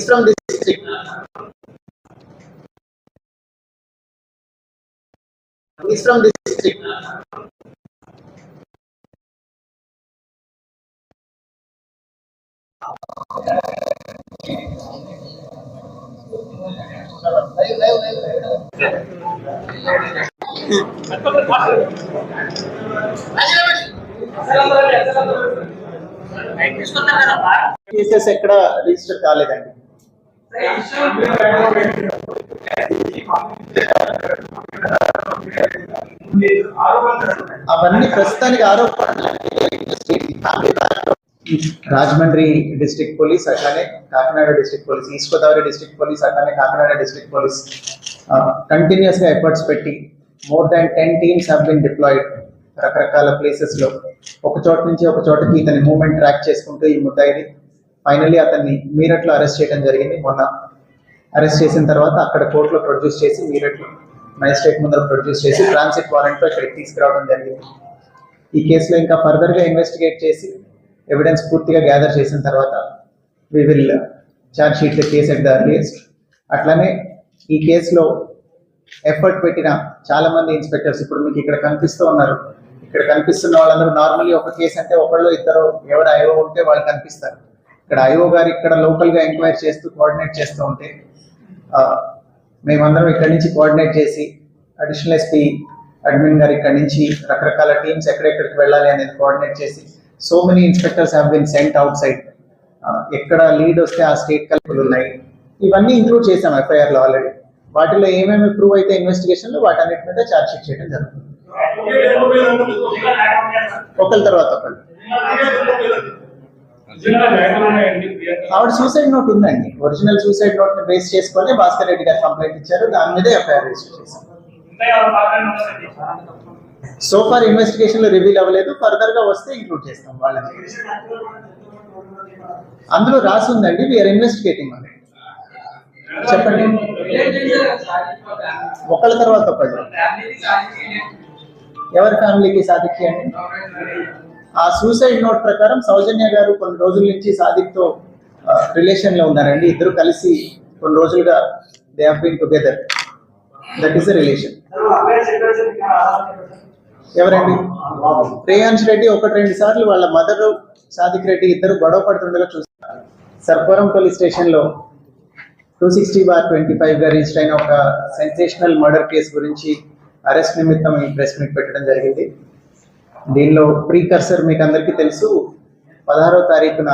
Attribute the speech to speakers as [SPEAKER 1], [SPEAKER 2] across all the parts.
[SPEAKER 1] from this district. Who is from this district? Cases ఎక్కడ register కాలేదండి. అవన్నీ ప్రస్తుతానికి ఆరోపణలు. రాజమండ్రి డిస్ట్రిక్ట్ పోలీస్ అట్లానే Kakinada district police, east Godavari district police అట్లానే కాకినాడ డిస్ట్రిక్ట్ పోలీస్ కంటిన్యూస్ గా ఎఫర్ట్స్ పెట్టి more than 10 teams have been deployed రకరకాల ప్లేసెస్ లో. ఒక చోట నుంచి ఒక చోటకి ఇతని మూవ్మెంట్ ట్రాక్ చేసుకుంటూ ఈ ముద్దాయిని ఫైనల్లీ అతన్ని మీరట్లో అరెస్ట్ చేయడం జరిగింది. మొన్న అరెస్ట్ చేసిన తర్వాత అక్కడ కోర్టులో ప్రొడ్యూస్ చేసి, మీరట్లో మ్యాజిస్ట్రేట్ ముందర ప్రొడ్యూస్ చేసి ట్రాన్సిట్ వారెంట్ తో ఇక్కడికి తీసుకురావడం జరిగింది. ఈ కేసులో ఇంకా ఫర్దర్ గా ఇన్వెస్టిగేట్ చేసి ఎవిడెన్స్ పూర్తిగా గ్యాదర్ చేసిన తర్వాత we will charge sheet the case at the earliest. అట్లానే ఈ కేసులో ఎఫర్ట్ పెట్టిన చాలా మంది ఇన్స్పెక్టర్స్ ఇప్పుడు మీకు ఇక్కడ కనిపిస్తూ ఉన్నారు. ఇక్కడ కనిపిస్తున్న వాళ్ళందరూ నార్మల్లీ ఒక కేసు అంటే ఒకళ్ళు ఇద్దరు ఎవరు ఐఓ ఉంటే వాళ్ళు కనిపిస్తారు. ఇక్కడ ఐఓ గారు ఇక్కడ లోకల్ గా ఎంక్వైరీ చేస్తూ కోఆర్డినేట్ చేస్తూ ఉంటే మేమందరం ఇక్కడ నుంచి కోఆర్డినేట్ చేసి అడిషనల్ ఎస్పీ అడ్మిన్ గారు ఇక్కడ నుంచి రకరకాల టీమ్స్ ఎక్కడెక్కడికి వెళ్ళాలి అనేది కోఆర్డినేట్ చేసి so many inspectors have been sent outside. ఎక్కడ లీడ్ వస్తే ఆ స్టేట్ కలెక్టర్లు ఉన్నాయి, ఇవన్నీ ఇంక్లూడ్ చేసాం ఎఫ్ఐఆర్ లో ఆల్రెడీ. వాటిలో ఏమేమి ప్రూవ్ అయితే ఇన్వెస్టిగేషన్ లో వాటన్నిటి మీద ఛార్జ్ షీట్ చేయడం జరుగుతుంది. ఒకరి తర్వాత ఒకళ్ళు. ఆవిడ సూసైడ్ నోట్ ఉందండి. ఒరిజినల్ సూసైడ్ నోట్ ని బేస్ చేసుకొని భాస్కర్ రెడ్డి గారు కంప్లైంట్ ఇచ్చారు, దాని మీద ఎఫ్ఐఆర్ రిజిస్టర్ చేశారు. సో ఫార్ ఇన్వెస్టిగేషన్ లో రివీల్ అవ్వలేదు, ఫర్దర్ గా వస్తే ఇంక్లూడ్ చేస్తాం వాళ్ళని. అందులో రాసి ఉందండి, వీఆర్ ఇన్వెస్టిగేటింగ్ అని. చెప్పండి. ఒకళ్ళ తర్వాత ఒకళ్ళు. ఎవరి ఫ్యామిలీకి సాదిక్ అండి? ఆ సూసైడ్ నోట్ ప్రకారం సౌజన్య గారు కొన్ని రోజుల నుంచి సాదిక్ తో రిలేషన్ లో ఉన్నారండి. ఇద్దరు కలిసి కొన్ని రోజులుగా they have been together. That is the relation. ఎవరండి? రేయాన్స్ రెడ్డి 1-2 సార్లు వాళ్ళ మదర్ సాదిక్ రెడ్డి ఇద్దరు గొడవ పడుతుండగా చూస్తున్నారు. సర్పవరం పోలీస్ స్టేషన్ లో 260/25 గా రిజిస్టర్ అయిన ఒక సెన్సేషనల్ మర్డర్ కేసు గురించి అరెస్ట్ నిమిత్తం ఈ ప్రెస్ మీట్ పెట్టడం జరిగింది. దీనిలో ప్రీకర్సర్ మీకు అందరికీ తెలుసు. 16వ తారీఖున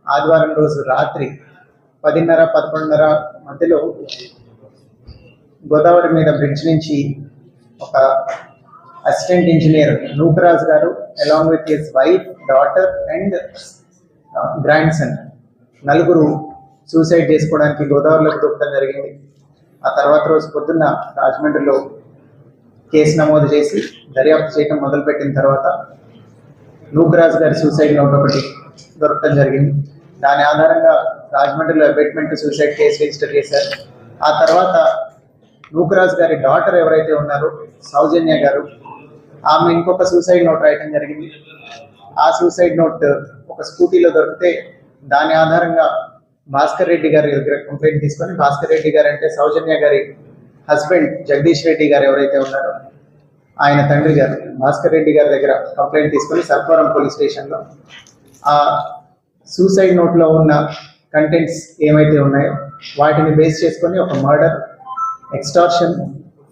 [SPEAKER 1] ఆదివారం రోజు రాత్రి 10:30-11:30 మధ్యలో గోదావరి మీద బ్రిడ్జ్ నుంచి ఒక అసిస్టెంట్ ఇంజనీర్ నూకరాజ్ గారు along with his wife, daughter and grand son నలుగురు సూసైడ్ చేసుకోవడానికి గోదావరిలోకి దూకడం జరిగింది. ఆ తర్వాత రోజు పొద్దున్న రాజమండ్రిలో కేసు నమోదు చేసి దర్యాప్తు చేయడం మొదలుపెట్టిన తర్వాత నూకరాజ్ గారి సూసైడ్ నోట్ ఒకటి దొరకడం జరిగింది. దాని ఆధారంగా రాజమండ్రిలో అబేట్మెంట్ సూసైడ్ కేసు రిజిస్టర్ చేశారు. ఆ తర్వాత నూకరాజ్ గారి డాటర్ ఎవరైతే ఉన్నారో సౌజన్య గారు, ఆమె ఇంకొక సూసైడ్ నోట్ రాయటం జరిగింది. ఆ సూసైడ్ నోట్ ఒక స్కూటీలో దొరికితే దాని ఆధారంగా భాస్కర్ రెడ్డి గారి దగ్గర కంప్లైంట్ తీసుకొని, భాస్కర్ రెడ్డి గారు అంటే సౌజన్య గారి హస్బెండ్ జగదీష్ రెడ్డి గారు ఎవరైతే ఉన్నారో ఆయన తండ్రి గారు భాస్కర్ రెడ్డి గారి దగ్గర కంప్లైంట్ తీసుకొని సర్పవరం పోలీస్ స్టేషన్లో ఆ సూసైడ్ నోట్లో ఉన్న కంటెంట్స్ ఏమైతే ఉన్నాయో వాటిని బేస్ చేసుకొని ఒక మర్డర్, ఎక్స్టార్షన్,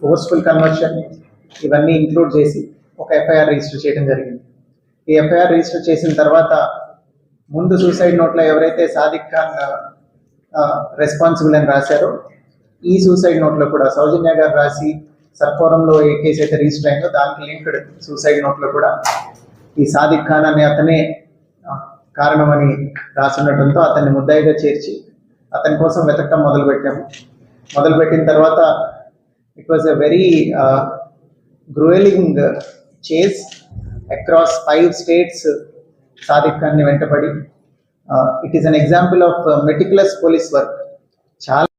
[SPEAKER 1] ఫోర్స్ఫుల్ కన్వర్షన్ ఇవన్నీ ఇంక్లూడ్ చేసి ఒక ఎఫ్ఐఆర్ రిజిస్టర్ చేయడం జరిగింది. ఈ ఎఫ్ఐఆర్ రిజిస్టర్ చేసిన తర్వాత ముందు సూసైడ్ నోట్లో ఎవరైతే సాదిక్ ఖాన్ రెస్పాన్సిబుల్ అని రాశారో ఈ సూసైడ్ నోట్లో కూడా సౌజన్య గారు రాసి సర్పవరంలో ఏ కేసు అయితే రిజిస్టర్ అయిందో దానికి లింక్డ్ సూసైడ్ నోట్లో కూడా ఈ సాదిక్ ఖాన్ అనే అతనే కారణమని రాసుండటంతో అతన్ని ముద్దాయిగా చేర్చి అతని కోసం వెతకడం మొదలుపెట్టిన తర్వాత ఇట్ వాజ్ ఎ వెరీ గ్రోయలింగ్ చేస్ అక్రాస్ 5 states. సాదిక్ ఖాన్ ని వెంటపడి it is an example of meticulous police work. చాలా